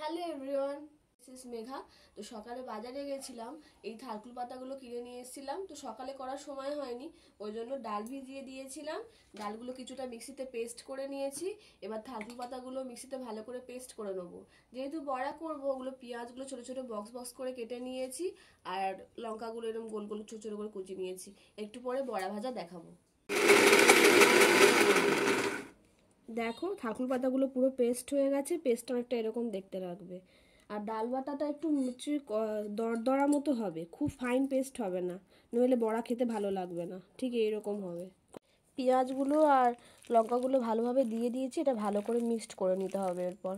Hello everyone, this is Megha. তো সকালে বাজারে গেছিলাম, এই থারকুল পাতাগুলো কিনে নিয়ে এসেছিলাম। তো সকালে করার সময় হয়নি, ওই জন্য ডাল ভিজিয়ে দিয়েছিলাম। ডালগুলো কিছুটা মিক্সিতে পেস্ট করে নিয়েছি। এবার থারকুল পাতাগুলো মিক্সিতে ভালো করে পেস্ট করে নেবো। যেহেতু বড়া করবো, ওগুলো পেঁয়াজগুলো ছোটো ছোটো বক্স বক্স করে কেটে নিয়েছি, আর লঙ্কাগুলো এরকম গোল গোল ছোটো ছোটো করে কুচি নিয়েছি। একটু পরে বড়া ভাজা দেখাবো। দেখো, থারকুল পাতাগুলো পুরো পেস্ট হয়ে গেছে। পেস্টটা অনেকটা এরকম দেখতে লাগবে। আর ডাল বাটাটা একটু মুচি দরদরা মতো হবে, খুব ফাইন পেস্ট হবে না, নইলে বড়া খেতে ভালো লাগবে না। ঠিক এইরকম হবে। পেঁয়াজগুলো আর লঙ্কাগুলো ভালোভাবে দিয়ে দিয়েছি, এটা ভালো করে মিক্সড করে নিতে হবে। এরপর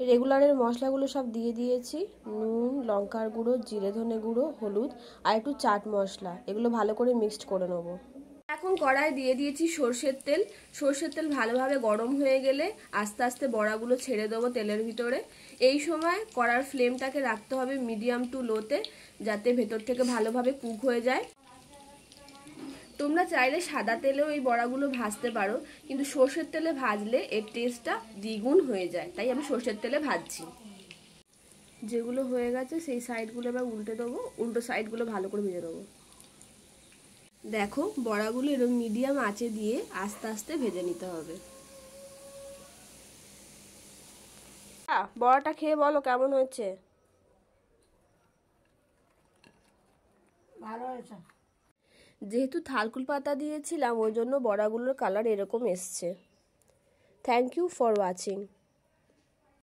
রেগুলারের মশলাগুলো সব দিয়ে দিয়েছি, নুন, লঙ্কার গুঁড়ো, জিরে ধনে গুঁড়ো, হলুদ আর একটু চাট মশলা। এগুলো ভালো করে মিক্সড করে নেবো। এখন কড়াই দিয়ে দিয়েছি সর্ষের তেল। সর্ষের তেল ভালোভাবে গরম হয়ে গেলে আস্তে আস্তে বড়াগুলো ছেড়ে দেবো তেলের ভিতরে। এই সময় কড়ার ফ্লেমটাকে রাখতে হবে মিডিয়াম টু লোতে, যাতে ভেতর থেকে ভালোভাবে কুক হয়ে যায়। তোমরা চাইলে সাদা তেলেও এই বড়াগুলো ভাজতে পারো, কিন্তু সর্ষের তেলে ভাজলে এর টেস্টটা দ্বিগুণ হয়ে যায়, তাই আমি সর্ষের তেলে ভাজছি। যেগুলো হয়ে গেছে সেই সাইডগুলো এবার উল্টে দেবো, উল্টো সাইডগুলো ভালো করে ভেজে দেবো। দেখো, বড়াগুলো এরকম মিডিয়াম আঁচে দিয়ে আস্তে আস্তে ভেজে নিতে হবে। বড়াটা খেয়ে বলো কেমন হয়েছে। ভালো হয়েছে। যেহেতু থারকুল পাতা দিয়েছিলাম, ওই জন্য বড়াগুলোর কালার এরকম এসছে। Thank you for watching.